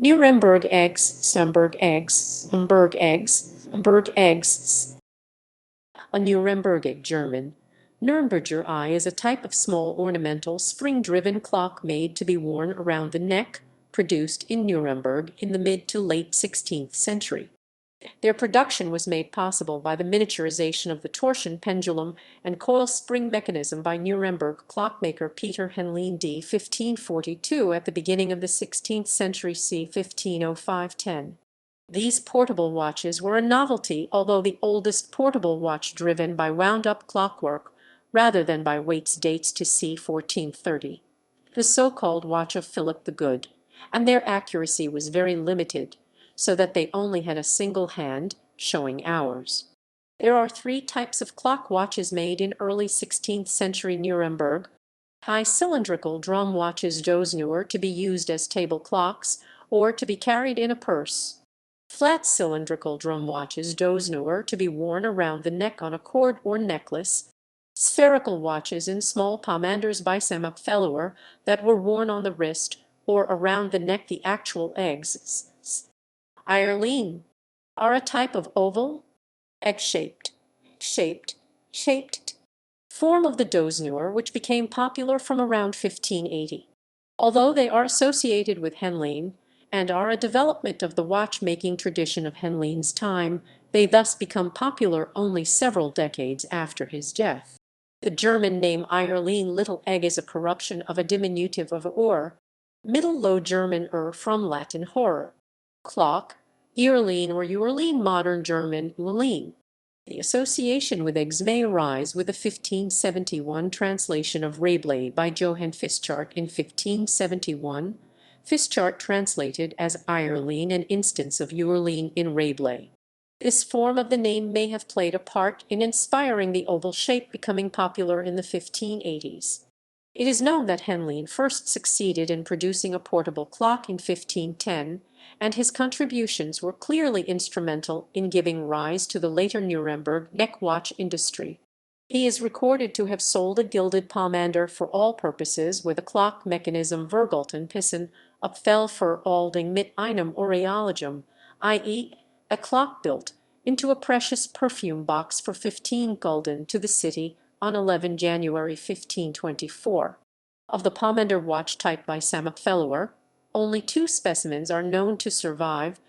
Nuremberg eggs, Hamburg eggs, Hamburg eggs, Hamburg eggs. A Nuremberg German. Nürnberger Ei is a type of small ornamental spring-driven clock made to be worn around the neck, produced in Nuremberg in the mid to late 16th century. Their production was made possible by the miniaturization of the torsion pendulum and coil spring mechanism by Nuremberg clockmaker Peter Henlein d. 1542 at the beginning of the 16th century c. 1505–10. These portable watches were a novelty, although the oldest portable watch driven by wound-up clockwork rather than by weights dates to c. 1430. The so-called watch of Philip the Good, and their accuracy was very limited, so that they only had a single hand, showing hours. There are three types of clock watches made in early 16th century Nuremberg. High cylindrical drum watches Dosenuhr to be used as table clocks or to be carried in a purse. Flat cylindrical drum watches Dosenuhr to be worn around the neck on a cord or necklace. Spherical watches in small pomanders by Samopfeller that were worn on the wrist or around the neck. The actual eggs Eierlein are a type of oval, egg-shaped, shaped form of the Dosenuhr which became popular from around 1580. Although they are associated with Henlein and are a development of the watchmaking tradition of Henlein's time, they thus become popular only several decades after his death. The German name Eierlein little egg is a corruption of a diminutive of Ur, Middle Low German from Latin horror. Clock, Earlein or Urlein modern German Ulein. The association with eggs may arise with a 1571 translation of Rabelais by Johann Fischart in 1571. Fischart translated as Eierlein an instance of Urlein in Rabelais. This form of the name may have played a part in inspiring the oval shape becoming popular in the 1580s. It is known that Henlein first succeeded in producing a portable clock in 1510, and his contributions were clearly instrumental in giving rise to the later Nuremberg neck watch industry. He is recorded to have sold a gilded pomander for all purposes with a clock mechanism Vergolten Pissen Upfell für Alding mit einem Aureologum, i.e. a clock built into a precious perfume box for 15 gulden to the city on 11 January 1524. Of the pomander watch type by Samopfeller, only two specimens are known to survive,